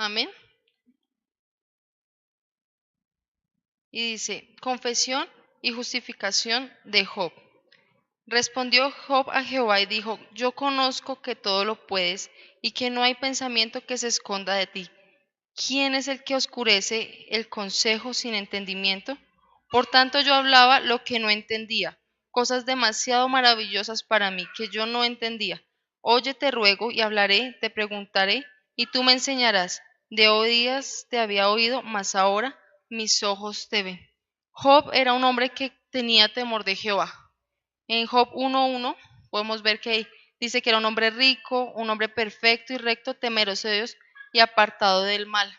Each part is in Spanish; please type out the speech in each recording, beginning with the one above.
Amén. Y dice, confesión y justificación de Job. Respondió Job a Jehová y dijo, yo conozco que todo lo puedes y que no hay pensamiento que se esconda de ti. ¿Quién es el que oscurece el consejo sin entendimiento? Por tanto yo hablaba lo que no entendía, cosas demasiado maravillosas para mí que yo no entendía. Oye, te ruego y hablaré, te preguntaré y tú me enseñarás. De oídas te había oído, mas ahora mis ojos te ven. Job era un hombre que tenía temor de Jehová. En Job 1:1 podemos ver que dice que era un hombre rico, un hombre perfecto y recto, temeroso de Dios y apartado del mal.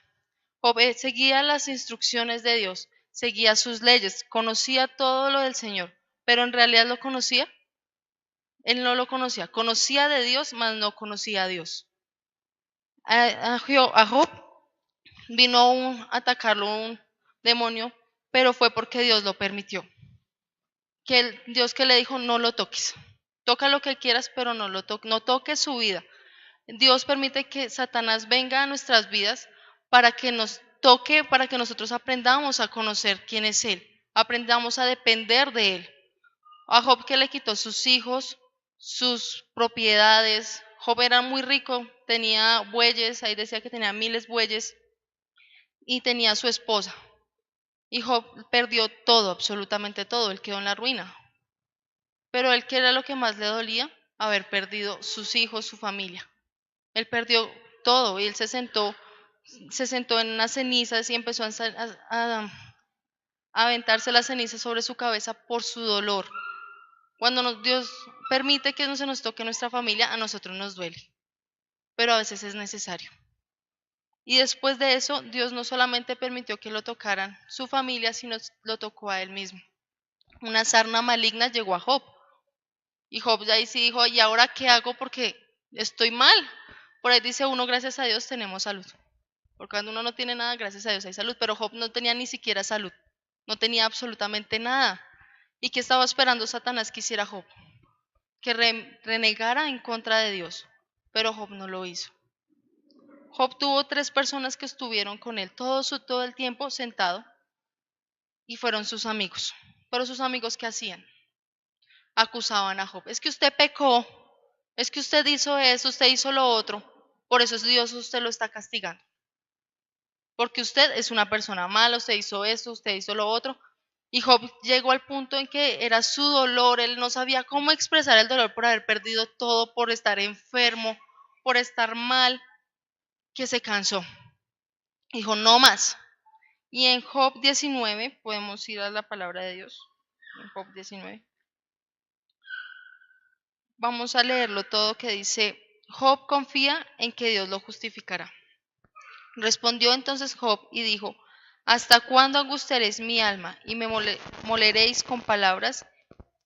Job seguía las instrucciones de Dios, seguía sus leyes, conocía todo lo del Señor, pero en realidad lo conocía. Él no lo conocía, conocía de Dios, mas no conocía a Dios. A Job vino a atacarlo un demonio, pero fue porque Dios lo permitió. Dios que le dijo, no lo toques. Toca lo que quieras, pero no toques su vida. Dios permite que Satanás venga a nuestras vidas para que nos toque, para que nosotros aprendamos a conocer quién es Él, aprendamos a depender de Él. A Job que le quitó sus hijos, sus propiedades. Job era muy rico, tenía bueyes, ahí decía que tenía miles bueyes y tenía su esposa. Y Job perdió todo, absolutamente todo, él quedó en la ruina. Pero él, ¿qué era lo que más le dolía? Haber perdido sus hijos, su familia. Él perdió todo y él se sentó en unas cenizas y empezó a aventarse las cenizas sobre su cabeza por su dolor. Cuando Dios permite que no se nos toque nuestra familia, a nosotros nos duele, pero a veces es necesario. Y después de eso, Dios no solamente permitió que lo tocaran su familia, sino lo tocó a él mismo. Una sarna maligna llegó a Job. Y Job ya ahí sí dijo, ¿y ahora qué hago? Porque estoy mal. Por ahí dice uno, gracias a Dios tenemos salud. Porque cuando uno no tiene nada, gracias a Dios hay salud. Pero Job no tenía ni siquiera salud. No tenía absolutamente nada. ¿Y qué estaba esperando Satanás que hiciera Job? Que renegara en contra de Dios. Pero Job no lo hizo. Job tuvo 3 personas que estuvieron con él todo el tiempo sentado y fueron sus amigos. Pero sus amigos, ¿qué hacían? Acusaban a Job. Es que usted pecó, es que usted hizo eso, usted hizo lo otro. Por eso Dios usted lo está castigando. Porque usted es una persona mala, usted hizo esto, usted hizo lo otro. Y Job llegó al punto en que era su dolor, él no sabía cómo expresar el dolor por haber perdido todo, por estar enfermo, por estar mal, que se cansó. Dijo, no más. Y en Job 19, podemos ir a la palabra de Dios. En Job 19. Vamos a leerlo todo que dice, Job confía en que Dios lo justificará. Respondió entonces Job y dijo, ¿hasta cuándo angustiaréis mi alma y me moleréis con palabras?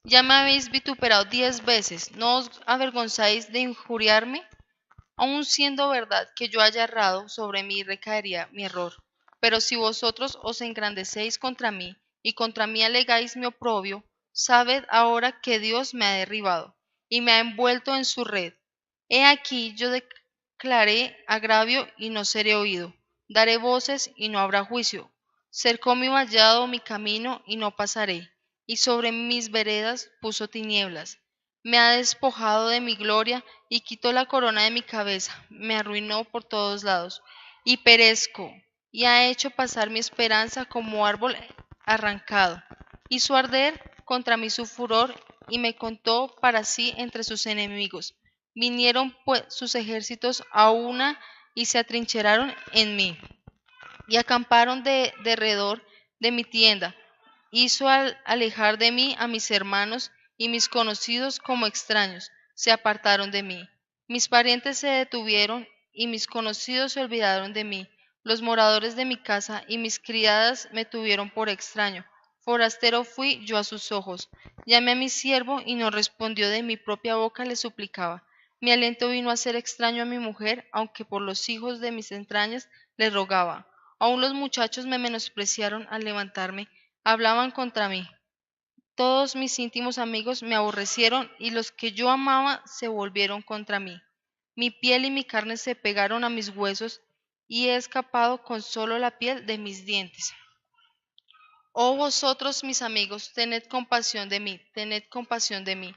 Ya me habéis vituperado 10 veces, ¿no os avergonzáis de injuriarme? Aun siendo verdad que yo haya errado, sobre mí recaería mi error. Pero si vosotros os engrandecéis contra mí y contra mí alegáis mi oprobio, sabed ahora que Dios me ha derribado y me ha envuelto en su red. He aquí yo declaré agravio y no seré oído, daré voces y no habrá juicio. Cercó mi vallado mi camino y no pasaré, y sobre mis veredas puso tinieblas. Me ha despojado de mi gloria y quitó la corona de mi cabeza, me arruinó por todos lados, y perezco, y ha hecho pasar mi esperanza como árbol arrancado. Hizo arder contra mí su furor, y me contó para sí entre sus enemigos. Vinieron pues sus ejércitos a una y se atrincheraron en mí, y acamparon derredor de mi tienda. Hizo alejar de mí a mis hermanos, y mis conocidos como extraños se apartaron de mí. Mis parientes se detuvieron, y mis conocidos se olvidaron de mí. Los moradores de mi casa y mis criadas me tuvieron por extraño. Forastero fui yo a sus ojos. Llamé a mi siervo y no respondió, de mi propia boca le suplicaba. Mi aliento vino a ser extraño a mi mujer, aunque por los hijos de mis entrañas le rogaba. Aun los muchachos me menospreciaron al levantarme, hablaban contra mí. Todos mis íntimos amigos me aborrecieron y los que yo amaba se volvieron contra mí. Mi piel y mi carne se pegaron a mis huesos y he escapado con solo la piel de mis dientes. Oh vosotros, mis amigos, tened compasión de mí,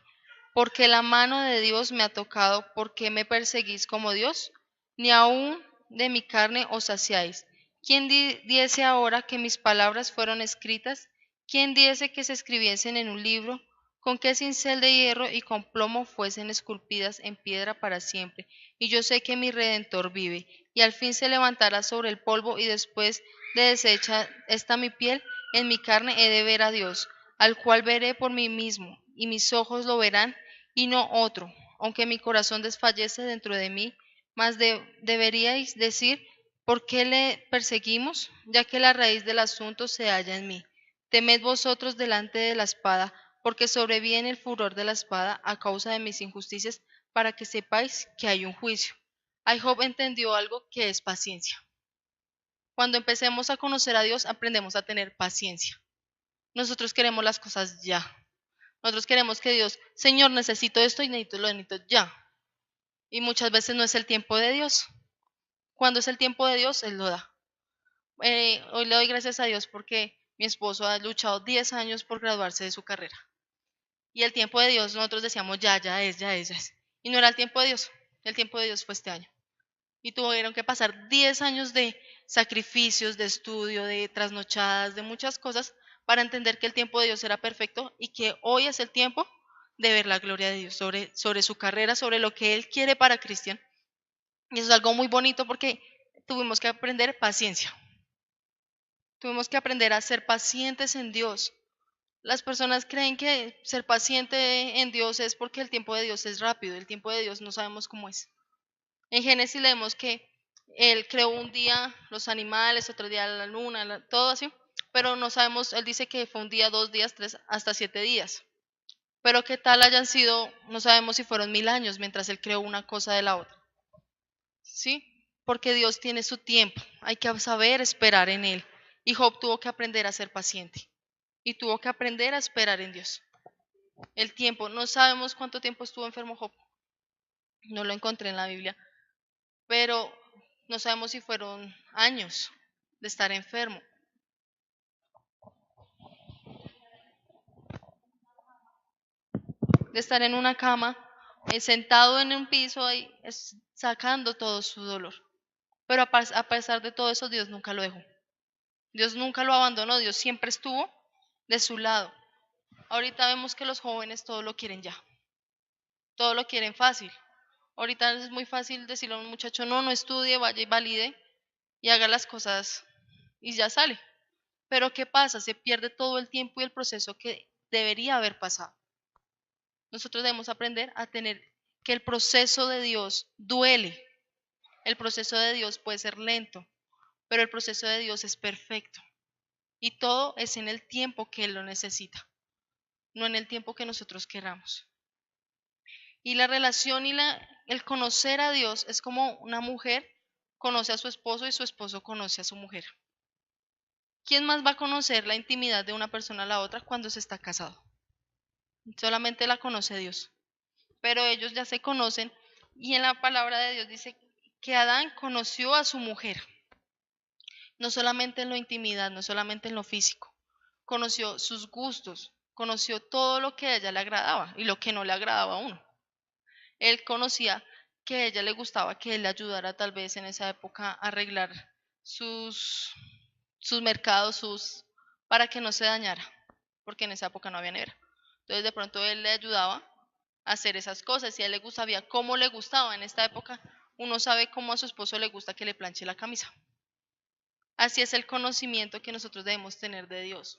porque la mano de Dios me ha tocado. ¿Por qué me perseguís como Dios? Ni aun de mi carne os saciáis. ¿Quién diese ahora que mis palabras fueron escritas? ¿Quién diese que se escribiesen en un libro? Con qué cincel de hierro y con plomo fuesen esculpidas en piedra para siempre. Y yo sé que mi Redentor vive, y al fin se levantará sobre el polvo, y después de deshecha esta mi piel, en mi carne he de ver a Dios, al cual veré por mí mismo, y mis ojos lo verán, y no otro, aunque mi corazón desfallece dentro de mí. Mas deberíais decir, ¿por qué le perseguimos? Ya que la raíz del asunto se halla en mí. Temed vosotros delante de la espada, porque sobreviene el furor de la espada a causa de mis injusticias, para que sepáis que hay un juicio. Ahí Job entendió algo que es paciencia. Cuando empecemos a conocer a Dios, aprendemos a tener paciencia. Nosotros queremos las cosas ya. Nosotros queremos que Dios, Señor, necesito esto y lo necesito ya. Y muchas veces no es el tiempo de Dios. Cuando es el tiempo de Dios, Él lo da. Hoy le doy gracias a Dios porque mi esposo ha luchado 10 años por graduarse de su carrera. Y el tiempo de Dios, nosotros decíamos, ya es. Y no era el tiempo de Dios. El tiempo de Dios fue este año. Y tuvieron que pasar 10 años de sacrificios, de estudio, de trasnochadas, de muchas cosas para entender que el tiempo de Dios era perfecto y que hoy es el tiempo de ver la gloria de Dios sobre su carrera, sobre lo que Él quiere para Cristian. Y eso es algo muy bonito porque tuvimos que aprender paciencia. Tuvimos que aprender a ser pacientes en Dios. Las personas creen que ser paciente en Dios es porque el tiempo de Dios es rápido. El tiempo de Dios no sabemos cómo es. En Génesis leemos que Él creó un día los animales, otro día la luna, todo así, pero no sabemos, Él dice que fue un día, 2 días, 3, hasta 7 días. Pero qué tal hayan sido, no sabemos si fueron 1000 años mientras Él creó una cosa de la otra. ¿Sí? Porque Dios tiene su tiempo, hay que saber esperar en Él. Y Job tuvo que aprender a ser paciente y tuvo que aprender a esperar en Dios. El tiempo, no sabemos cuánto tiempo estuvo enfermo Job, no lo encontré en la Biblia, pero no sabemos si fueron años de estar enfermo, de estar en una cama, sentado en un piso ahí, sacando todo su dolor. Pero a pesar de todo eso, Dios nunca lo dejó. Dios nunca lo abandonó, Dios siempre estuvo de su lado. Ahorita vemos que los jóvenes todo lo quieren ya, todo lo quieren fácil. Ahorita es muy fácil decirle a un muchacho, no, no estudie, vaya y valide y haga las cosas y ya sale. Pero ¿qué pasa? Se pierde todo el tiempo y el proceso que debería haber pasado. Nosotros debemos aprender a tener que el proceso de Dios duele. El proceso de Dios puede ser lento, pero el proceso de Dios es perfecto. Y todo es en el tiempo que Él lo necesita, no en el tiempo que nosotros queramos. Y la relación y el conocer a Dios es como una mujer conoce a su esposo y su esposo conoce a su mujer. ¿Quién más va a conocer la intimidad de una persona a la otra cuando se está casado? Solamente la conoce Dios. Pero ellos ya se conocen y en la palabra de Dios dice que Adán conoció a su mujer, no solamente en lo intimidad, no solamente en lo físico, conoció sus gustos, conoció todo lo que a ella le agradaba y lo que no le agradaba a uno. Él conocía que a ella le gustaba que él le ayudara tal vez en esa época a arreglar sus, sus mercados, para que no se dañara, porque en esa época no había nevera. Entonces de pronto él le ayudaba a hacer esas cosas y a él sabía cómo le gustaba. En esta época uno sabe cómo a su esposo le gusta que le planche la camisa. Así es el conocimiento que nosotros debemos tener de Dios.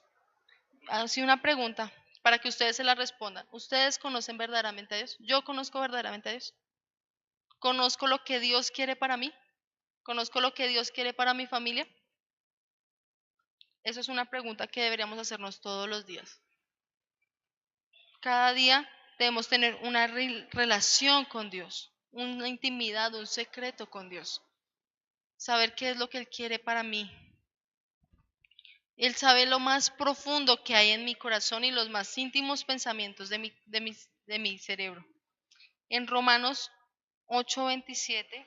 Así una pregunta para que ustedes se la respondan. ¿Ustedes conocen verdaderamente a Dios? ¿Yo conozco verdaderamente a Dios? ¿Conozco lo que Dios quiere para mí? ¿Conozco lo que Dios quiere para mi familia? Eso es una pregunta que deberíamos hacernos todos los días. Cada día debemos tener una relación con Dios, una intimidad, un secreto con Dios. Saber qué es lo que Él quiere para mí. Él sabe lo más profundo que hay en mi corazón y los más íntimos pensamientos de mi cerebro. En Romanos 8:27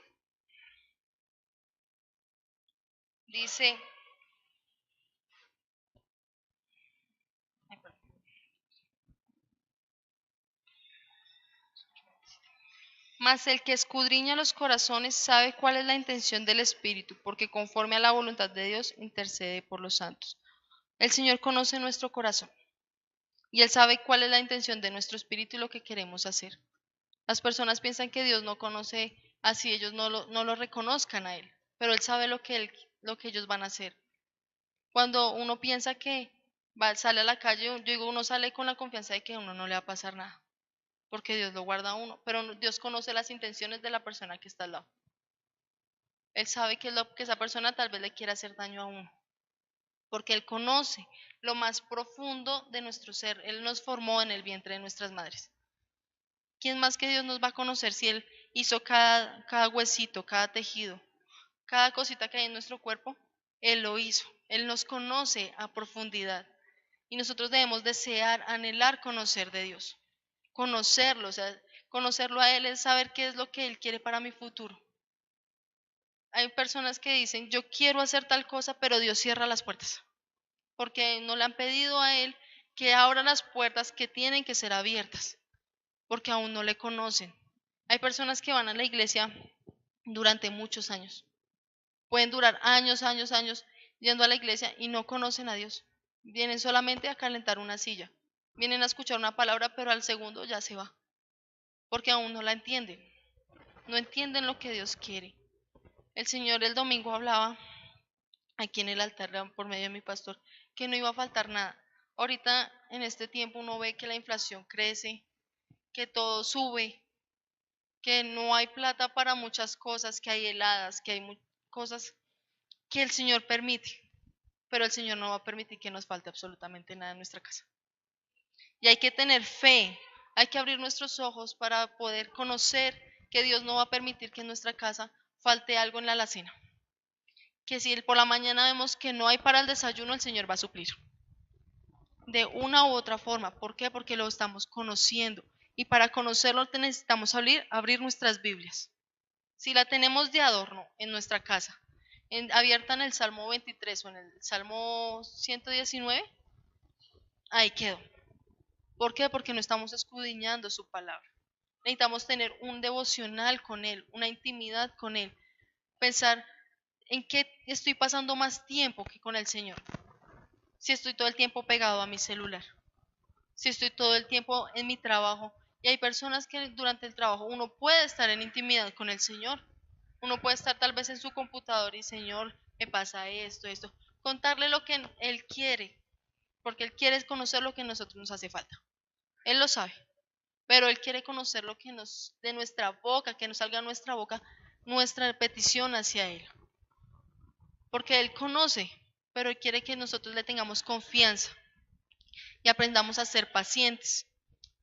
Dice, mas el que escudriña los corazones sabe cuál es la intención del Espíritu, porque conforme a la voluntad de Dios intercede por los santos. El Señor conoce nuestro corazón y Él sabe cuál es la intención de nuestro espíritu y lo que queremos hacer. Las personas piensan que Dios no conoce así ellos no lo reconozcan a Él, pero Él sabe lo que ellos van a hacer. Cuando uno piensa que sale a la calle, yo digo, uno sale con la confianza de que a uno no le va a pasar nada, porque Dios lo guarda a uno, pero Dios conoce las intenciones de la persona que está al lado. Él sabe que es lo que esa persona tal vez le quiera hacer daño a uno, porque Él conoce lo más profundo de nuestro ser. Él nos formó en el vientre de nuestras madres. ¿Quién más que Dios nos va a conocer si Él hizo cada huesito, cada tejido, cada cosita que hay en nuestro cuerpo? Él lo hizo. Él nos conoce a profundidad. Y nosotros debemos desear, anhelar conocer de Dios. Conocerlo, o sea, conocerlo a Él es saber qué es lo que Él quiere para mi futuro. Hay personas que dicen, yo quiero hacer tal cosa, pero Dios cierra las puertas. Porque no le han pedido a Él que abra las puertas que tienen que ser abiertas. Porque aún no le conocen. Hay personas que van a la iglesia durante muchos años. Pueden durar años, años, años yendo a la iglesia y no conocen a Dios. Vienen solamente a calentar una silla. Vienen a escuchar una palabra, pero al segundo ya se va. Porque aún no la entienden. No entienden lo que Dios quiere. El Señor el domingo hablaba aquí en el altar por medio de mi pastor que no iba a faltar nada. Ahorita en este tiempo uno ve que la inflación crece, que todo sube, que no hay plata para muchas cosas, que hay heladas, que hay cosas que el Señor permite, pero el Señor no va a permitir que nos falte absolutamente nada en nuestra casa. Y hay que tener fe, hay que abrir nuestros ojos para poder conocer que Dios no va a permitir que en nuestra casa falte algo en la alacena. Que si por la mañana vemos que no hay para el desayuno, el Señor va a suplir. De una u otra forma. ¿Por qué? Porque lo estamos conociendo. Y para conocerlo necesitamos abrir nuestras Biblias. Si la tenemos de adorno en nuestra casa, abierta en el Salmo 23 o en el Salmo 119, ahí quedó. ¿Por qué? Porque no estamos escudriñando su palabra. Necesitamos tener un devocional con Él, una intimidad con Él. Pensar en qué estoy pasando más tiempo que con el Señor. Si estoy todo el tiempo pegado a mi celular, si estoy todo el tiempo en mi trabajo. Y hay personas que durante el trabajo uno puede estar en intimidad con el Señor. Uno puede estar tal vez en su computador y Señor, me pasa esto, esto. Contarle lo que Él quiere, porque Él quiere conocer lo que a nosotros nos hace falta. Él lo sabe, pero Él quiere conocer lo que de nuestra boca, que nos salga de nuestra boca, nuestra petición hacia Él. Porque Él conoce, pero Él quiere que nosotros le tengamos confianza y aprendamos a ser pacientes.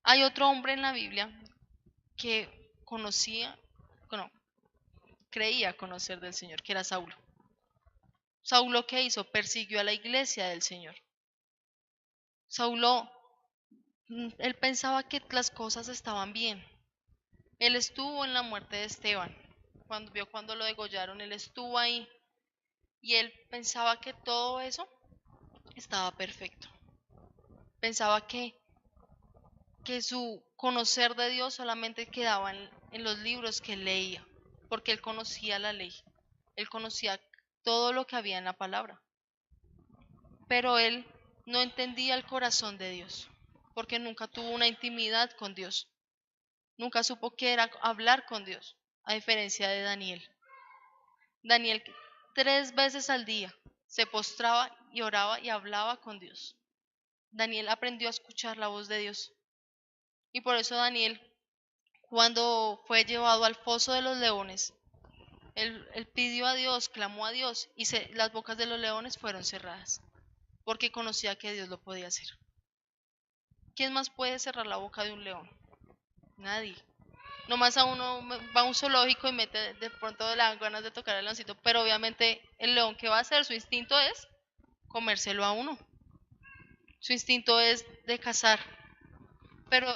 Hay otro hombre en la Biblia que bueno, creía conocer del Señor, que era Saulo. Saulo, ¿qué hizo? Persiguió a la iglesia del Señor. Saulo, él pensaba que las cosas estaban bien. Él estuvo en la muerte de Esteban. Cuando lo degollaron, él estuvo ahí. Y él pensaba que todo eso estaba perfecto. Pensaba que su conocer de Dios solamente quedaba en los libros que él leía, porque él conocía la ley, él conocía todo lo que había en la palabra, pero él no entendía el corazón de Dios, porque nunca tuvo una intimidad con Dios, nunca supo qué era hablar con Dios, a diferencia de Daniel. Daniel 3 veces al día se postraba y oraba y hablaba con Dios. Daniel aprendió a escuchar la voz de Dios. Y por eso Daniel, cuando fue llevado al foso de los leones, él pidió a Dios, clamó a Dios y las bocas de los leones fueron cerradas, porque conocía que Dios lo podía hacer. ¿Quién más puede cerrar la boca de un león? Nadie. Nomás a uno va a un zoológico y mete de pronto le dan ganas de tocar al leoncito, pero obviamente el león, ¿qué va a hacer? Su instinto es comérselo a uno. Su instinto es de cazar. Pero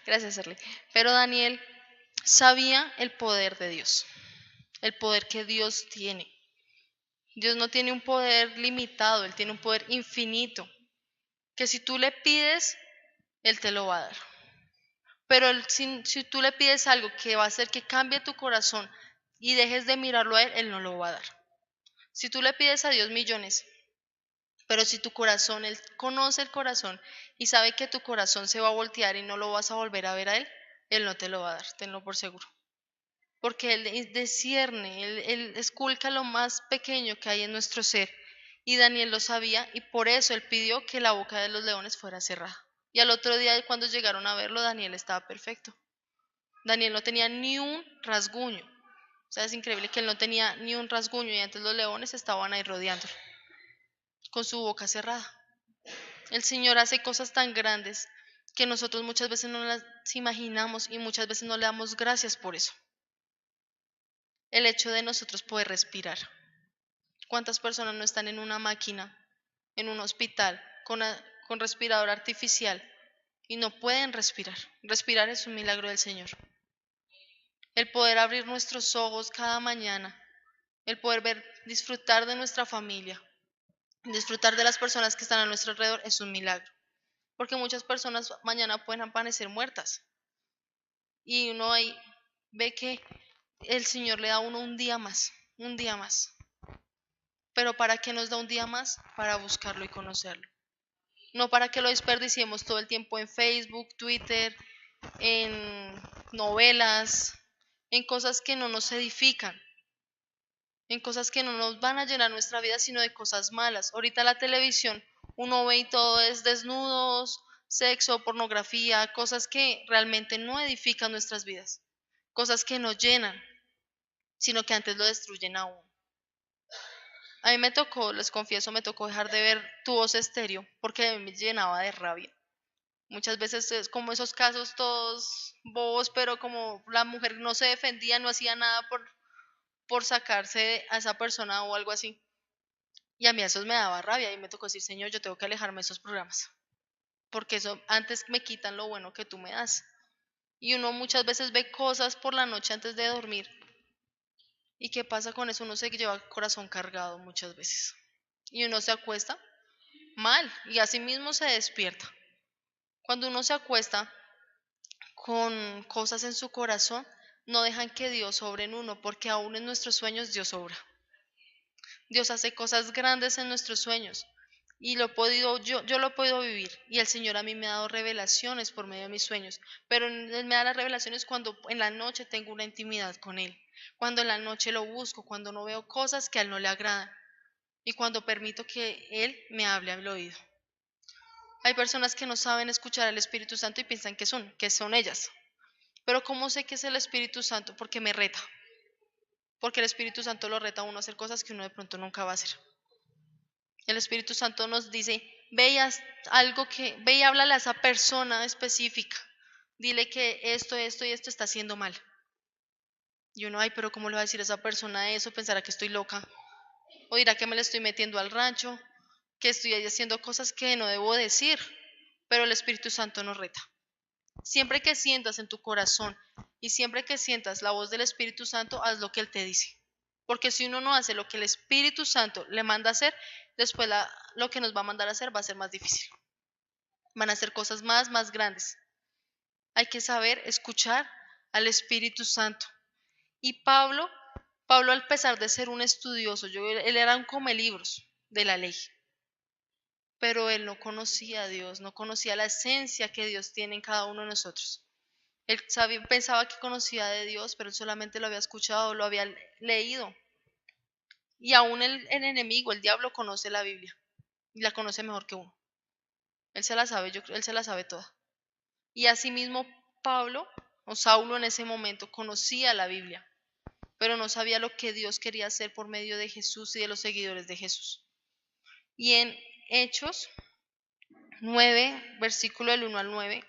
Gracias, Erle. Pero Daniel sabía el poder de Dios, el poder que Dios tiene. Dios no tiene un poder limitado, Él tiene un poder infinito, que si tú le pides, Él te lo va a dar. Pero si tú le pides algo que va a hacer que cambie tu corazón y dejes de mirarlo a Él no lo va a dar. Si tú le pides a Dios millones, pero si tu corazón, Él conoce el corazón y sabe que tu corazón se va a voltear y no lo vas a volver a ver a Él no te lo va a dar, tenlo por seguro. Porque Él discierne, él esculca lo más pequeño que hay en nuestro ser. Y Daniel lo sabía y por eso Él pidió que la boca de los leones fuera cerrada. Y al otro día cuando llegaron a verlo, Daniel estaba perfecto. Daniel no tenía ni un rasguño. O sea, es increíble que él no tenía ni un rasguño y antes los leones estaban ahí rodeándolo, con su boca cerrada. El Señor hace cosas tan grandes que nosotros muchas veces no las imaginamos y muchas veces no le damos gracias por eso. El hecho de nosotros poder respirar. ¿Cuántas personas no están en una máquina, en un hospital, con respirador artificial y no pueden respirar? Respirar es un milagro del Señor. El poder abrir nuestros ojos cada mañana, el poder ver, disfrutar de nuestra familia, disfrutar de las personas que están a nuestro alrededor es un milagro. Porque muchas personas mañana pueden amanecer muertas. Y uno ahí ve que el Señor le da a uno un día más, un día más. Pero ¿para qué nos da un día más? Para buscarlo y conocerlo. No para que lo desperdiciemos todo el tiempo en Facebook, Twitter, en novelas, en cosas que no nos edifican, en cosas que no nos van a llenar nuestra vida, sino de cosas malas. Ahorita la televisión, uno ve y todo es desnudos, sexo, pornografía, cosas que realmente no edifican nuestras vidas, cosas que no llenan, sino que antes lo destruyen aún. A mí me tocó, les confieso, me tocó dejar de ver Tu Voz Estéreo porque me llenaba de rabia. Muchas veces es como esos casos todos bobos, pero como la mujer no se defendía, no hacía nada por sacarse a esa persona o algo así. Y a mí eso me daba rabia y me tocó decir, Señor, yo tengo que alejarme de esos programas, porque eso antes me quitan lo bueno que tú me das. Y uno muchas veces ve cosas por la noche antes de dormir. ¿Y qué pasa con eso? Uno se lleva el corazón cargado muchas veces. Y uno se acuesta mal y así mismo se despierta. Cuando uno se acuesta con cosas en su corazón, no dejan que Dios obre en uno, porque aún en nuestros sueños Dios obra. Dios hace cosas grandes en nuestros sueños y yo lo he podido vivir y el Señor a mí me ha dado revelaciones por medio de mis sueños, pero Él me da las revelaciones cuando en la noche tengo una intimidad con Él, cuando en la noche lo busco, cuando no veo cosas que a Él no le agradan y cuando permito que Él me hable al oído. Hay personas que no saben escuchar al Espíritu Santo y piensan que son ellas. Pero ¿cómo sé que es el Espíritu Santo? Porque me reta. Porque el Espíritu Santo lo reta a uno a hacer cosas que uno de pronto nunca va a hacer. El Espíritu Santo nos dice, ve y haz algo ve y háblale a esa persona específica. Dile que esto y esto está haciendo mal. Y uno, ay, pero ¿cómo le va a decir a esa persona eso? Pensará que estoy loca. O dirá que me le estoy metiendo al rancho, que estoy haciendo cosas que no debo decir. Pero el Espíritu Santo nos reta. Siempre que sientas en tu corazón y siempre que sientas la voz del Espíritu Santo, haz lo que Él te dice. Porque si uno no hace lo que el Espíritu Santo le manda a hacer, después lo que nos va a mandar a hacer va a ser más difícil. Van a ser cosas más grandes. Hay que saber escuchar al Espíritu Santo. Y Pablo al pesar de ser un estudioso, él era un come libros de la ley, pero él no conocía a Dios, no conocía la esencia que Dios tiene en cada uno de nosotros. Él pensaba que conocía de Dios, pero él solamente lo había escuchado, lo había leído. Y aún el enemigo, el diablo, conoce la Biblia y la conoce mejor que uno. Él se la sabe, él se la sabe toda. Y asimismo Pablo o Saulo en ese momento conocía la Biblia, pero no sabía lo que Dios quería hacer por medio de Jesús y de los seguidores de Jesús. Y en Hechos 9, versículo del 1 al 9,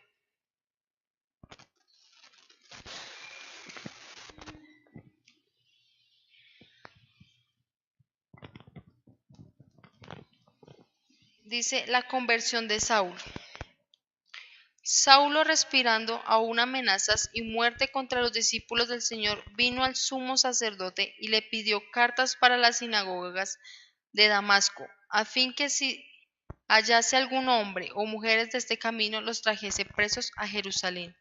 dice la conversión de Saulo. Saulo, respirando aún amenazas y muerte contra los discípulos del Señor, vino al sumo sacerdote y le pidió cartas para las sinagogas de Damasco, a fin que si hallase algún hombre o mujeres de este camino, los trajese presos a Jerusalén.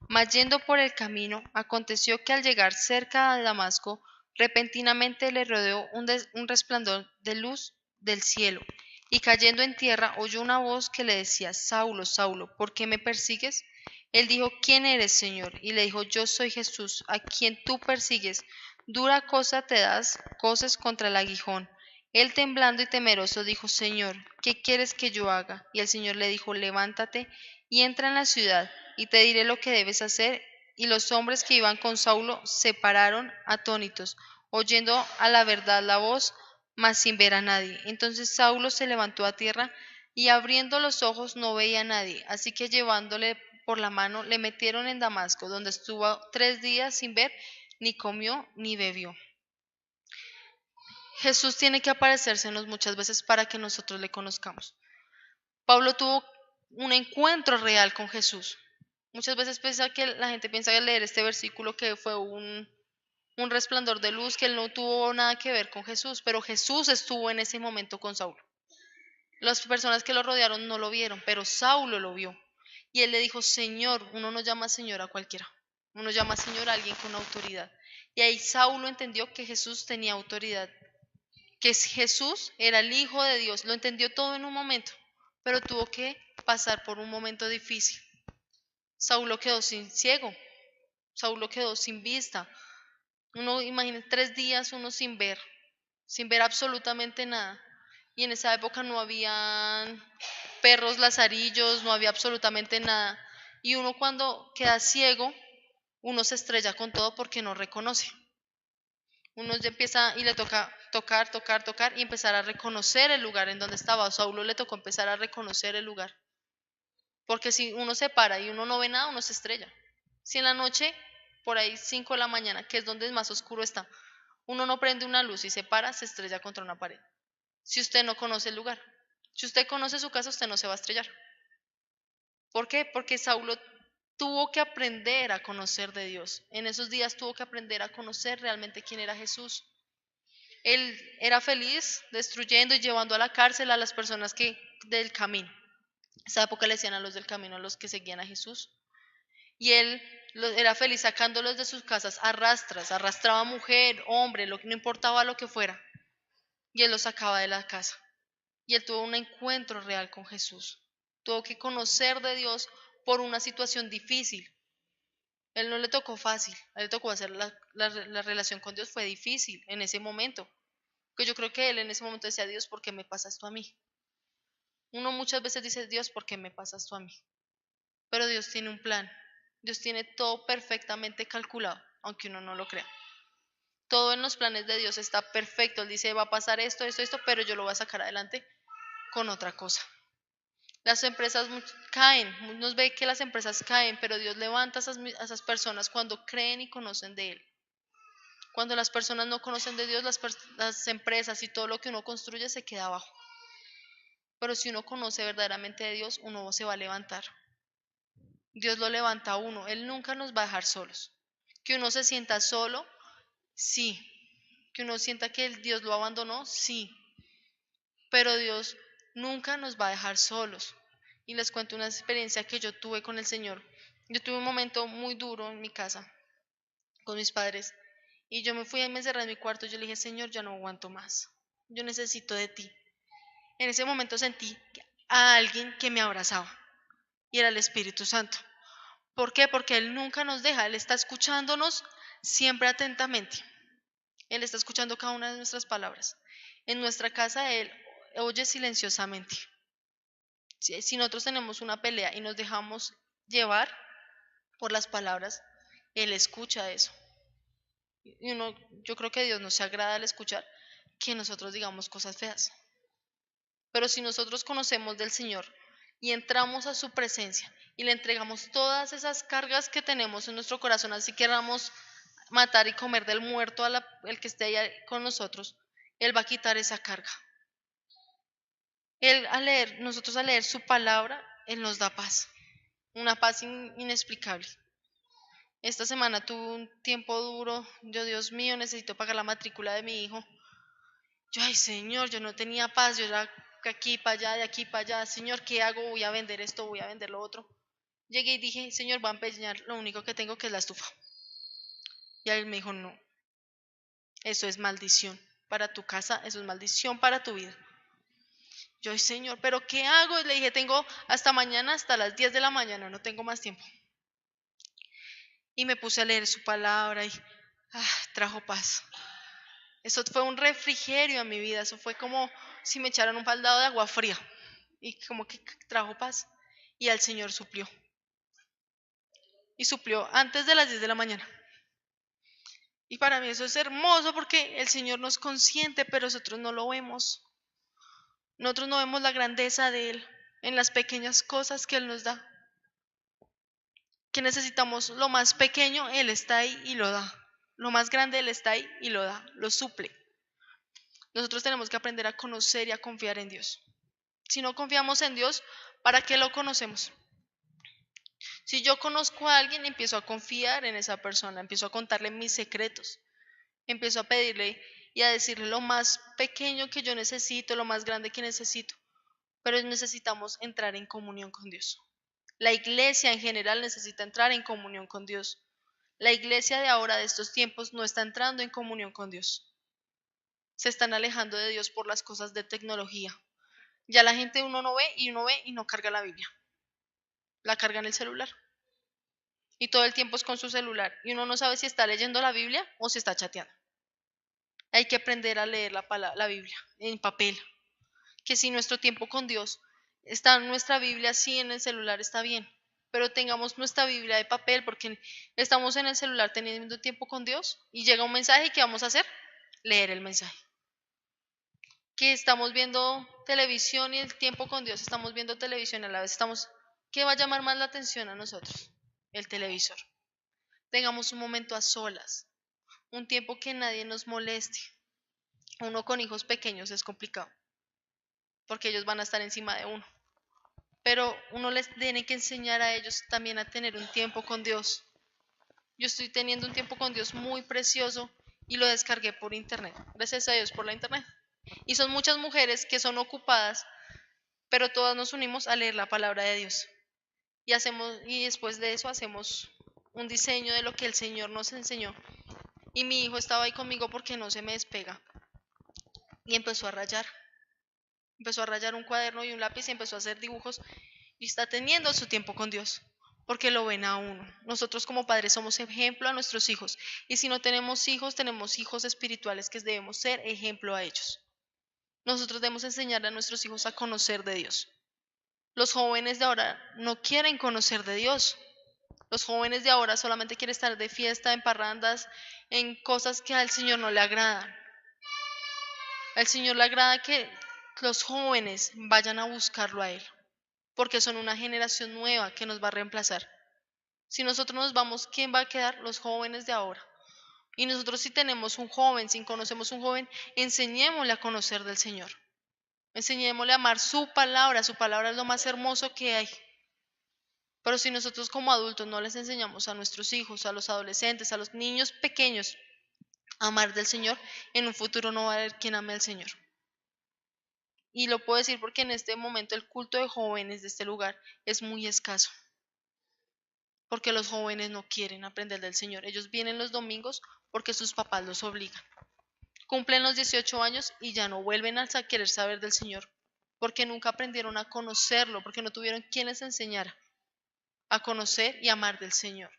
Mas yendo por el camino, aconteció que al llegar cerca de Damasco, repentinamente le rodeó un resplandor de luz del cielo, y cayendo en tierra oyó una voz que le decía: Saulo, Saulo, ¿por qué me persigues? Él dijo: ¿Quién eres, Señor? Y le dijo: Yo soy Jesús, a quien tú persigues. Dura cosa te das, coces contra el aguijón. Él, temblando y temeroso, dijo: Señor, ¿qué quieres que yo haga? Y el Señor le dijo: Levántate y entra en la ciudad, y te diré lo que debes hacer. Y los hombres que iban con Saulo se pararon atónitos, oyendo a la verdad la voz, mas sin ver a nadie. Entonces Saulo se levantó a tierra, y abriendo los ojos no veía a nadie. Así que llevándole por la mano, le metieron en Damasco, donde estuvo 3 días sin ver, ni comió ni bebió. Jesús tiene que aparecérsenos muchas veces para que nosotros le conozcamos. Pablo tuvo un encuentro real con Jesús. Muchas veces la gente piensa que leer este versículo que fue un resplandor de luz, que él no tuvo nada que ver con Jesús, pero Jesús estuvo en ese momento con Saulo. Las personas que lo rodearon no lo vieron, pero Saulo lo vio. Y él le dijo: Señor. Uno no llama Señor a cualquiera, uno llama Señor a alguien con autoridad. Y ahí Saulo entendió que Jesús tenía autoridad, que Jesús era el Hijo de Dios. Lo entendió todo en un momento, pero tuvo que pasar por un momento difícil. Saulo quedó sin ciego, Saulo quedó sin vista. Uno imagina 3 días uno sin ver absolutamente nada. Y en esa época no habían perros lazarillos, no había absolutamente nada. Y uno cuando queda ciego, uno se estrella con todo porque no reconoce. Uno ya empieza y le toca tocar, tocar, tocar y empezar a reconocer el lugar en donde estaba. A Saulo le tocó empezar a reconocer el lugar. Porque si uno se para y uno no ve nada, uno se estrella. Si en la noche, por ahí 5 de la mañana, que es donde más oscuro está, uno no prende una luz y se para, se estrella contra una pared. Si usted no conoce el lugar. Si usted conoce su casa, usted no se va a estrellar. ¿Por qué? Porque Saulo tuvo que aprender a conocer de Dios. En esos días tuvo que aprender a conocer realmente quién era Jesús. Él era feliz destruyendo y llevando a la cárcel a las personas del camino. En esa época le decían a los del camino, a los que seguían a Jesús. Y él era feliz sacándolos de sus casas a rastras, arrastraba mujer, hombre, no importaba lo que fuera. Y él los sacaba de la casa. Y él tuvo un encuentro real con Jesús. Tuvo que conocer de Dios por una situación difícil. Él no le tocó fácil, a él le tocó hacer la relación con Dios fue difícil en ese momento. Que yo creo que él en ese momento decía: Dios, ¿por qué me pasas esto a mí? Uno muchas veces dice: Dios, ¿por qué me pasas esto a mí? Pero Dios tiene un plan. Dios tiene todo perfectamente calculado, aunque uno no lo crea. Todo en los planes de Dios está perfecto. Él dice: va a pasar esto, esto, esto, pero yo lo voy a sacar adelante con otra cosa. Las empresas caen, nos ve que las empresas caen, pero Dios levanta a esas personas cuando creen y conocen de Él. Cuando las personas no conocen de Dios, las empresas y todo lo que uno construye se queda abajo. Pero si uno conoce verdaderamente de Dios, uno se va a levantar. Dios lo levanta a uno. Él nunca nos va a dejar solos. Que uno se sienta solo, sí. Que uno sienta que Dios lo abandonó, sí. Pero Dios nunca nos va a dejar solos. Y les cuento una experiencia que yo tuve con el Señor. Yo tuve un momento muy duro en mi casa con mis padres. Y yo me fui y me encerré en mi cuarto. Yo le dije: Señor, ya no aguanto más. Yo necesito de ti. En ese momento sentí a alguien que me abrazaba. Y era el Espíritu Santo. ¿Por qué? Porque Él nunca nos deja. Él está escuchándonos siempre atentamente. Él está escuchando cada una de nuestras palabras. En nuestra casa Él oye silenciosamente. Si nosotros tenemos una pelea y nos dejamos llevar por las palabras, Él escucha eso. Y yo creo que a Dios no se agrada al escuchar que nosotros digamos cosas feas. Pero si nosotros conocemos del Señor y entramos a su presencia y le entregamos todas esas cargas que tenemos en nuestro corazón, así queramos matar y comer del muerto el que esté ahí con nosotros, Él va a quitar esa carga. Nosotros al leer su palabra, Él nos da paz. una paz inexplicable. Esta semana tuve un tiempo duro. Yo, Dios mío, necesito pagar la matrícula de mi hijo. Yo, ay Señor, yo no tenía paz, yo era de aquí para allá, de aquí para allá. Señor, ¿qué hago? Voy a vender esto, voy a vender lo otro. Llegué y dije, Señor, voy a empeñar lo único que tengo, que es la estufa. Y él me dijo, no, eso es maldición para tu casa, eso es maldición para tu vida. Yo, ay Señor, ¿pero qué hago? Y le dije, tengo hasta mañana, hasta las 10 de la mañana, no tengo más tiempo. Y me puse a leer su palabra y trajo paz. Eso fue un refrigerio a mi vida, eso fue como si me echaran un baldado de agua fría y como que trajo paz. Y al Señor suplió. Y suplió antes de las 10 de la mañana. Y para mí eso es hermoso porque el Señor nos consiente, pero nosotros no lo vemos. Nosotros no vemos la grandeza de Él en las pequeñas cosas que Él nos da. Que necesitamos lo más pequeño, Él está ahí y lo da. Lo más grande, Él está ahí y lo da, lo suple. Nosotros tenemos que aprender a conocer y a confiar en Dios. Si no confiamos en Dios, ¿para qué lo conocemos? Si yo conozco a alguien, empiezo a confiar en esa persona, empiezo a contarle mis secretos, empiezo a pedirle y a decirle lo más pequeño que yo necesito, lo más grande que necesito. Pero necesitamos entrar en comunión con Dios. La iglesia en general necesita entrar en comunión con Dios. La iglesia de ahora, de estos tiempos, no está entrando en comunión con Dios. Se están alejando de Dios por las cosas de tecnología. Ya la gente uno ve y no carga la Biblia. La carga en el celular. Y todo el tiempo es con su celular. Y uno no sabe si está leyendo la Biblia o si está chateando. Hay que aprender a leer la Biblia en papel. Que si nuestro tiempo con Dios está en nuestra Biblia, sí, en el celular está bien. Pero tengamos nuestra Biblia de papel, porque estamos en el celular teniendo tiempo con Dios y llega un mensaje y ¿qué vamos a hacer? Leer el mensaje. Que estamos viendo televisión y el tiempo con Dios, estamos viendo televisión a la vez estamos. ¿Qué va a llamar más la atención a nosotros? El televisor. Tengamos un momento a solas, un tiempo que nadie nos moleste. Uno con hijos pequeños es complicado, porque ellos van a estar encima de uno. Pero uno les tiene que enseñar a ellos también a tener un tiempo con Dios. Yo estoy teniendo un tiempo con Dios muy precioso y lo descargué por internet. Gracias a Dios por la internet. Y son muchas mujeres que son ocupadas, pero todas nos unimos a leer la palabra de Dios. Y después de eso hacemos un diseño de lo que el Señor nos enseñó. Y mi hijo estaba ahí conmigo porque no se me despega. Y empezó a rayar. Empezó a rayar un cuaderno y un lápiz y empezó a hacer dibujos y está teniendo su tiempo con Dios, porque lo ven a uno. Nosotros como padres somos ejemplo a nuestros hijos y si no tenemos hijos espirituales que debemos ser ejemplo a ellos. Nosotros debemos enseñar a nuestros hijos a conocer de Dios. Los jóvenes de ahora no quieren conocer de Dios. Los jóvenes de ahora solamente quieren estar de fiesta, en parrandas, en cosas que al Señor no le agradan. Al Señor le agrada que los jóvenes vayan a buscarlo a Él, porque son una generación nueva que nos va a reemplazar. Si nosotros nos vamos, ¿quién va a quedar? Los jóvenes de ahora. Y nosotros si tenemos un joven, si conocemos un joven, enseñémosle a conocer del Señor. Enseñémosle a amar su palabra es lo más hermoso que hay. Pero si nosotros como adultos no les enseñamos a nuestros hijos, a los adolescentes, a los niños pequeños a amar del Señor, en un futuro no va a haber quien ame al Señor. Y lo puedo decir porque en este momento el culto de jóvenes de este lugar es muy escaso. Porque los jóvenes no quieren aprender del Señor. Ellos vienen los domingos porque sus papás los obligan. Cumplen los 18 años y ya no vuelven a querer saber del Señor. Porque nunca aprendieron a conocerlo, porque no tuvieron quien les enseñara a conocer y amar del Señor.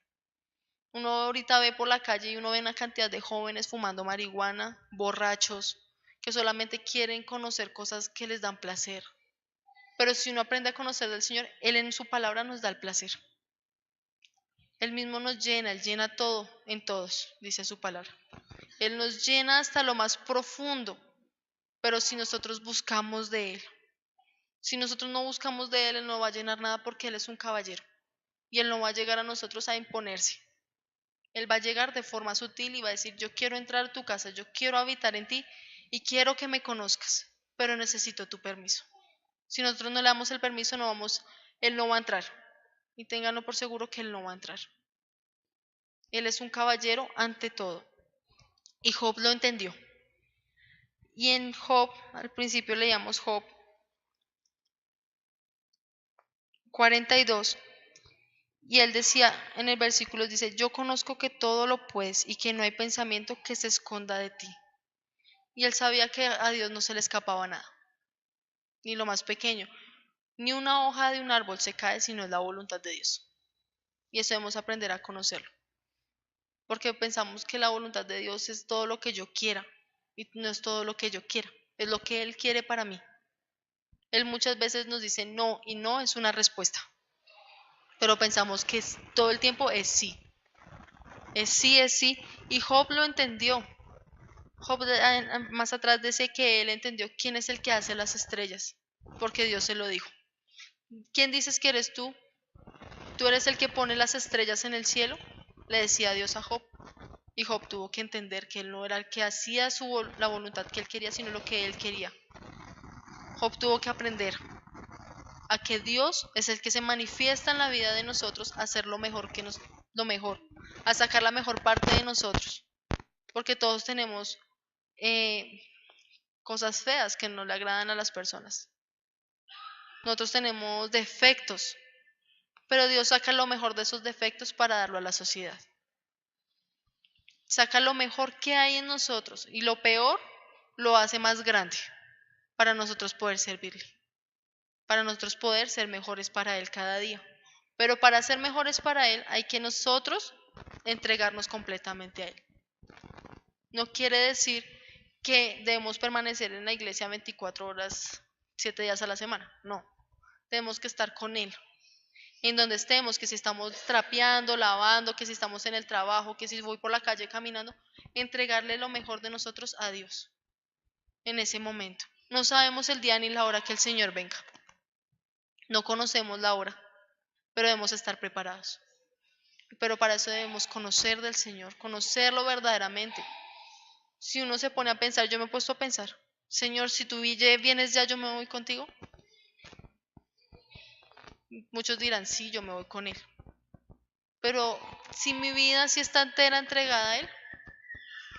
Uno ahorita ve por la calle y uno ve una cantidad de jóvenes fumando marihuana, borrachos, que solamente quieren conocer cosas que les dan placer. Pero si uno aprende a conocer del Señor, Él en su palabra nos da el placer. Él mismo nos llena, Él llena todo en todos, dice su palabra. Él nos llena hasta lo más profundo, pero si nosotros buscamos de Él, si nosotros no buscamos de Él, Él no va a llenar nada porque Él es un caballero y Él no va a llegar a nosotros a imponerse. Él va a llegar de forma sutil y va a decir, yo quiero entrar a tu casa, yo quiero habitar en ti y quiero que me conozcas, pero necesito tu permiso. Si nosotros no le damos el permiso, Él no va a entrar. y ténganlo por seguro que él no va a entrar. Él es un caballero ante todo. Y Job lo entendió. Y en Job, al principio leíamos Job 42, y él decía en el versículo, dice, yo conozco que todo lo puedes y que no hay pensamiento que se esconda de ti. Y él sabía que a Dios no se le escapaba nada, ni lo más pequeño. Ni una hoja de un árbol se cae si no es la voluntad de Dios. Y eso debemos aprender a conocerlo. Porque pensamos que la voluntad de Dios es todo lo que yo quiera. Y no es todo lo que yo quiera. Es lo que Él quiere para mí. Él muchas veces nos dice no, y no es una respuesta. Pero pensamos que todo el tiempo es sí. Es sí, es sí. Y Job lo entendió. Job más atrás dice que él entendió quién es el que hace las estrellas. Porque Dios se lo dijo. ¿Quién dices que eres tú? ¿Tú eres el que pone las estrellas en el cielo? Le decía Dios a Job. Y Job tuvo que entender que él no era el que hacía la voluntad que él quería, sino lo que él quería. Job tuvo que aprender a que Dios es el que se manifiesta en la vida de nosotros a hacer lo mejor, a sacar la mejor parte de nosotros. Porque todos tenemos cosas feas que no le agradan a las personas. Nosotros tenemos defectos, pero Dios saca lo mejor de esos defectos para darlo a la sociedad. Saca lo mejor que hay en nosotros y lo peor lo hace más grande para nosotros poder servirle, para nosotros poder ser mejores para Él cada día. Pero para ser mejores para Él hay que nosotros entregarnos completamente a Él. No quiere decir que debemos permanecer en la iglesia 24 horas, 7 días a la semana. No, tenemos que estar con Él. En donde estemos, que si estamos trapeando, lavando, que si estamos en el trabajo, que si voy por la calle caminando, entregarle lo mejor de nosotros a Dios en ese momento. No sabemos el día ni la hora que el Señor venga. No conocemos la hora, pero debemos estar preparados. Pero para eso debemos conocer del Señor, conocerlo verdaderamente. Si uno se pone a pensar, yo me he puesto a pensar, Señor, si tú vienes ya, yo me voy contigo. Muchos dirán, sí, yo me voy con Él. Pero si mi vida sí está entera entregada a Él,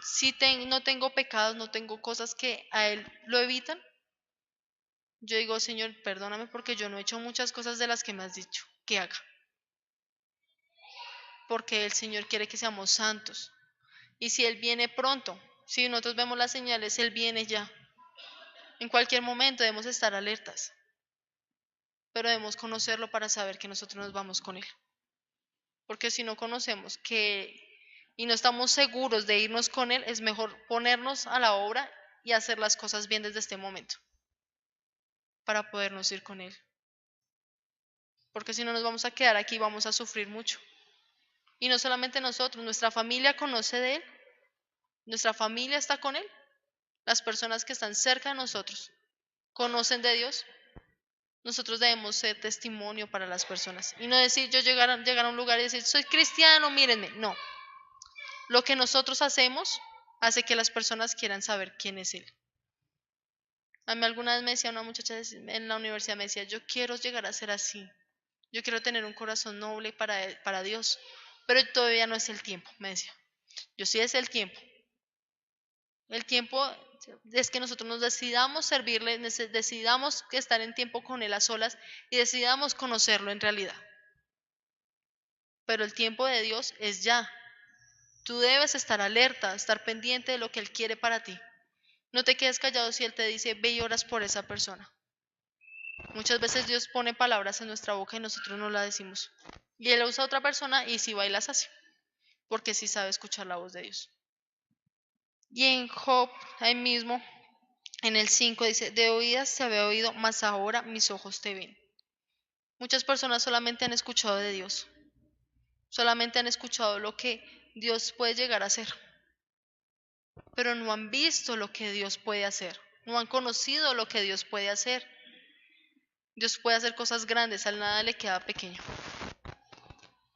si no tengo pecados, no tengo cosas que a Él lo evitan, yo digo, Señor, perdóname porque yo no he hecho muchas cosas de las que me has dicho que haga. Porque el Señor quiere que seamos santos. Y si Él viene pronto, si nosotros vemos las señales, Él viene ya. En cualquier momento debemos estar alertas. Pero debemos conocerlo para saber que nosotros nos vamos con Él. Porque si no conocemos y no estamos seguros de irnos con Él, es mejor ponernos a la obra y hacer las cosas bien desde este momento para podernos ir con Él. Porque si no nos vamos a quedar aquí y vamos a sufrir mucho. Y no solamente nosotros, nuestra familia conoce de Él, nuestra familia está con Él, las personas que están cerca de nosotros conocen de Dios. Nosotros debemos ser testimonio para las personas y no decir yo llegar a un lugar y decir soy cristiano, mírenme. No, lo que nosotros hacemos hace que las personas quieran saber quién es Él. A mí alguna vez me decía una muchacha en la universidad, me decía, yo quiero llegar a ser así, yo quiero tener un corazón noble para Dios, pero todavía no es el tiempo, me decía. Yo sí es el tiempo. El tiempo es que nosotros nos decidamos servirle, decidamos estar en tiempo con Él a solas y decidamos conocerlo en realidad. Pero el tiempo de Dios es ya. Tú debes estar alerta, estar pendiente de lo que Él quiere para ti. No te quedes callado si Él te dice, ve y oras por esa persona. Muchas veces Dios pone palabras en nuestra boca y nosotros no las decimos. Y Él usa a otra persona y sí va y las hace. Porque sí sabe escuchar la voz de Dios. Y en Job, ahí mismo, en el 5 dice, de oídas se había oído, mas ahora mis ojos te ven. Muchas personas solamente han escuchado de Dios. Solamente han escuchado lo que Dios puede llegar a hacer. Pero no han visto lo que Dios puede hacer. No han conocido lo que Dios puede hacer. Dios puede hacer cosas grandes, a Él nada le queda pequeño.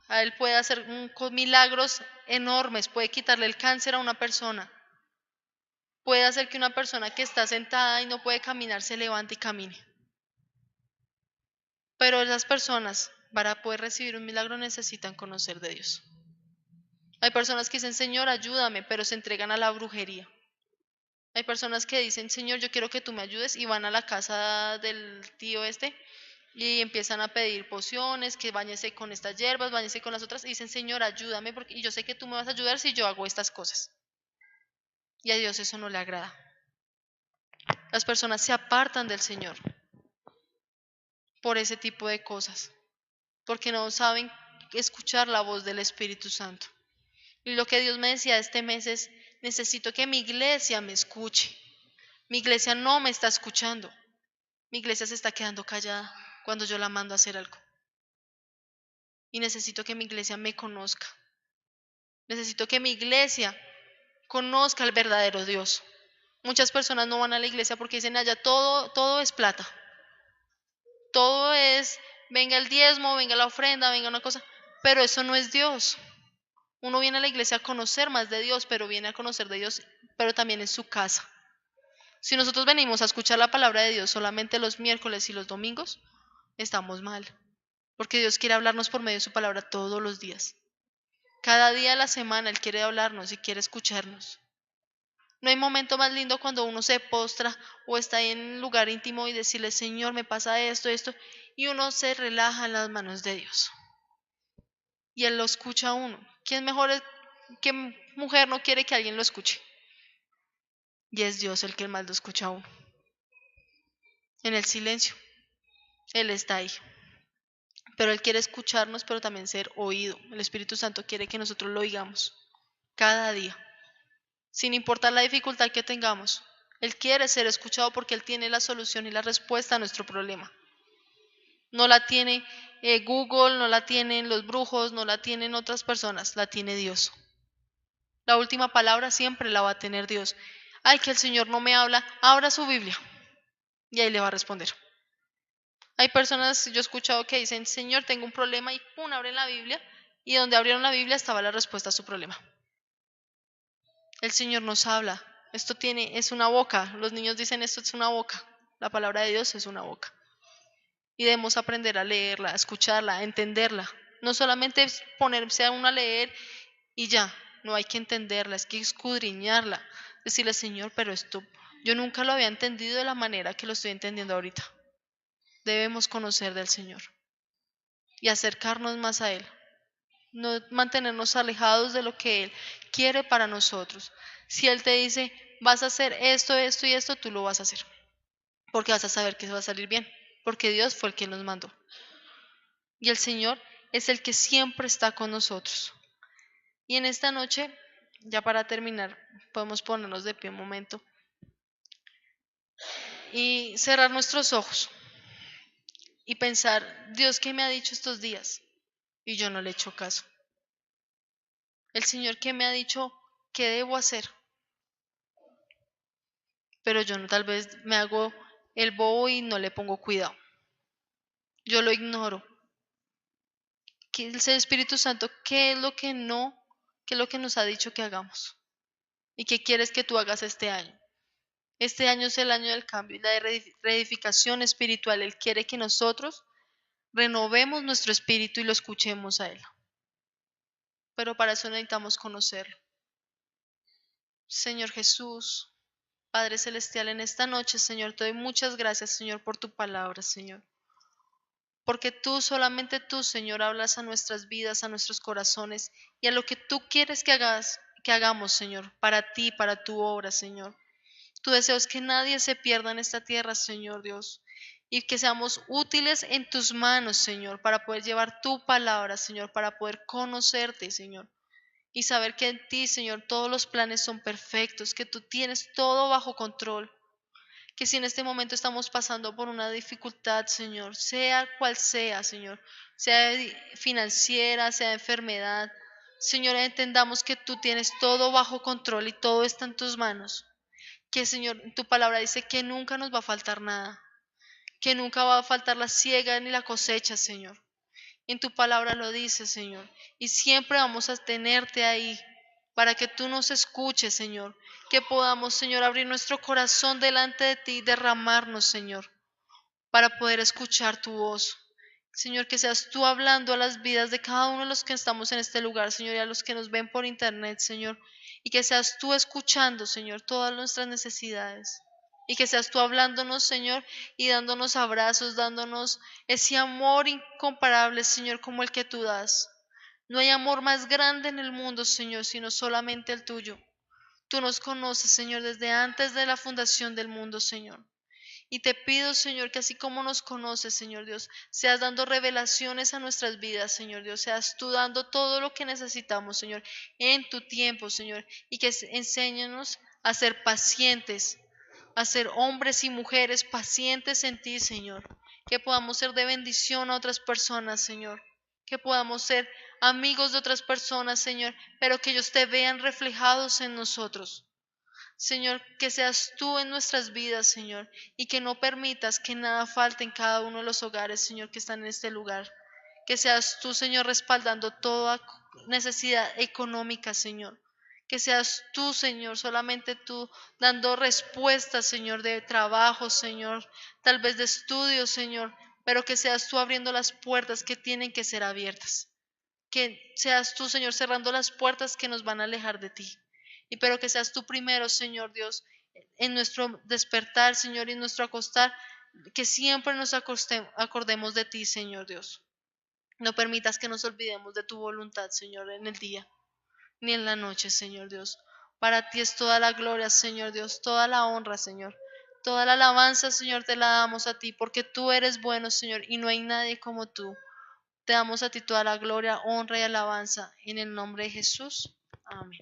A Él puede hacer milagros enormes, puede quitarle el cáncer a una persona. Puede hacer que una persona que está sentada y no puede caminar se levante y camine. Pero esas personas Para poder recibir un milagro necesitan conocer de Dios. Hay personas que dicen, Señor, ayúdame, pero se entregan a la brujería. Hay personas que dicen, Señor, yo quiero que tú me ayudes y van a la casa del tío este y empiezan a pedir pociones, que báñese con estas hierbas, báñese con las otras y dicen, Señor, ayúdame porque y yo sé que tú me vas a ayudar si yo hago estas cosas. Y a Dios eso no le agrada. Las personas se apartan del Señor por ese tipo de cosas, porque no saben escuchar la voz del Espíritu Santo. Y lo que Dios me decía este mes es, necesito que mi iglesia me escuche. Mi iglesia no me está escuchando. Mi iglesia se está quedando callada cuando yo la mando a hacer algo. Y necesito que mi iglesia me conozca. Necesito que mi iglesia conozca al verdadero Dios. Muchas personas no van a la iglesia porque dicen allá todo es plata. Todo es, venga el diezmo, venga la ofrenda, venga una cosa. Pero eso no es Dios. Uno viene a la iglesia a conocer más de Dios, pero viene a conocer de Dios, pero también en su casa. Si nosotros venimos a escuchar la palabra de Dios solamente los miércoles y los domingos, estamos mal. Porque Dios quiere hablarnos por medio de su palabra todos los días. Cada día de la semana Él quiere hablarnos y quiere escucharnos. No hay momento más lindo cuando uno se postra o está ahí en un lugar íntimo y decirle, Señor, me pasa esto, y uno se relaja en las manos de Dios. Y Él lo escucha a uno. ¿Quién mejor es, qué mujer no quiere que alguien lo escuche? Y es Dios el que más lo escucha a uno. En el silencio, Él está ahí. Pero Él quiere escucharnos, pero también ser oído. El Espíritu Santo quiere que nosotros lo oigamos cada día, sin importar la dificultad que tengamos. Él quiere ser escuchado porque Él tiene la solución y la respuesta a nuestro problema. No la tiene Google, no la tienen los brujos, no la tienen otras personas, la tiene Dios. La última palabra siempre la va a tener Dios. Ay, que el Señor no me habla, abra su Biblia y ahí le va a responder. Hay personas, yo he escuchado que dicen, Señor, tengo un problema y pum, abren la Biblia y donde abrieron la Biblia estaba la respuesta a su problema. El Señor nos habla. Esto es una boca. Los niños dicen esto es una boca. La palabra de Dios es una boca. Y debemos aprender a leerla, a escucharla, a entenderla. No solamente es ponerse a uno a leer y ya. No hay que entenderla, es que escudriñarla. Decirle, Señor, pero esto yo nunca lo había entendido de la manera que lo estoy entendiendo ahorita. Debemos conocer del Señor y acercarnos más a Él. No mantenernos alejados de lo que Él quiere para nosotros. Si Él te dice, vas a hacer esto y esto, tú lo vas a hacer. Porque vas a saber que va a salir bien. Porque Dios fue el que nos mandó. Y el Señor es el que siempre está con nosotros. Y en esta noche, ya para terminar, podemos ponernos de pie un momento y cerrar nuestros ojos y pensar, Dios, ¿qué me ha dicho estos días? Y yo no le he hecho caso. El Señor, ¿qué me ha dicho? ¿Qué debo hacer? Pero yo no, tal vez me hago el bobo y no le pongo cuidado. Yo lo ignoro. ¿Qué es el Espíritu Santo? ¿Qué es lo que no? ¿Qué es lo que nos ha dicho que hagamos? ¿Y qué quieres que tú hagas este año? Este año es el año del cambio y la reedificación espiritual. Él quiere que nosotros renovemos nuestro espíritu y lo escuchemos a Él. Pero para eso necesitamos conocerlo. Señor Jesús, Padre Celestial, en esta noche, Señor, te doy muchas gracias, Señor, por tu palabra, Señor. Porque tú, solamente tú, Señor, hablas a nuestras vidas, a nuestros corazones y a lo que tú quieres que hagamos, Señor, para ti, para tu obra, Señor. Tu deseo es que nadie se pierda en esta tierra, Señor Dios, y que seamos útiles en tus manos, Señor, para poder llevar tu palabra, Señor, para poder conocerte, Señor, y saber que en ti, Señor, todos los planes son perfectos, que tú tienes todo bajo control. Que si en este momento estamos pasando por una dificultad, Señor, sea cual sea, Señor, sea financiera, sea enfermedad, Señor, entendamos que tú tienes todo bajo control y todo está en tus manos. Que, Señor, tu palabra dice que nunca nos va a faltar nada, que nunca va a faltar la siega ni la cosecha, Señor. En tu palabra lo dice, Señor, y siempre vamos a tenerte ahí para que tú nos escuches, Señor, que podamos, Señor, abrir nuestro corazón delante de ti y derramarnos, Señor, para poder escuchar tu voz Señor, que seas tú hablando a las vidas de cada uno de los que estamos en este lugar, Señor, y a los que nos ven por internet, Señor. Y que seas tú escuchando, Señor, todas nuestras necesidades. Y que seas tú hablándonos, Señor, y dándonos abrazos, dándonos ese amor incomparable, Señor, como el que tú das. No hay amor más grande en el mundo, Señor, sino solamente el tuyo. Tú nos conoces, Señor, desde antes de la fundación del mundo, Señor. Y te pido, Señor, que así como nos conoces, Señor Dios, seas dando revelaciones a nuestras vidas, Señor Dios, seas tú dando todo lo que necesitamos, Señor, en tu tiempo, Señor, y que enséñanos a ser pacientes, a ser hombres y mujeres pacientes en ti, Señor, que podamos ser de bendición a otras personas, Señor, que podamos ser amigos de otras personas, Señor, pero que ellos te vean reflejados en nosotros. Señor, que seas tú en nuestras vidas, Señor, y que no permitas que nada falte en cada uno de los hogares, Señor, que están en este lugar. Que seas tú, Señor, respaldando toda necesidad económica, Señor. Que seas tú, Señor, solamente tú dando respuestas, Señor, de trabajo, Señor, tal vez de estudios, Señor, pero que seas tú abriendo las puertas que tienen que ser abiertas. Que seas tú, Señor, cerrando las puertas que nos van a alejar de ti. Y pero que seas tú primero, Señor Dios, en nuestro despertar, Señor, y en nuestro acostar, que siempre nos acordemos de ti, Señor Dios. No permitas que nos olvidemos de tu voluntad, Señor, en el día, ni en la noche, Señor Dios. Para ti es toda la gloria, Señor Dios, toda la honra, Señor. Toda la alabanza, Señor, te la damos a ti, porque tú eres bueno, Señor, y no hay nadie como tú. Te damos a ti toda la gloria, honra y alabanza en el nombre de Jesús. Amén.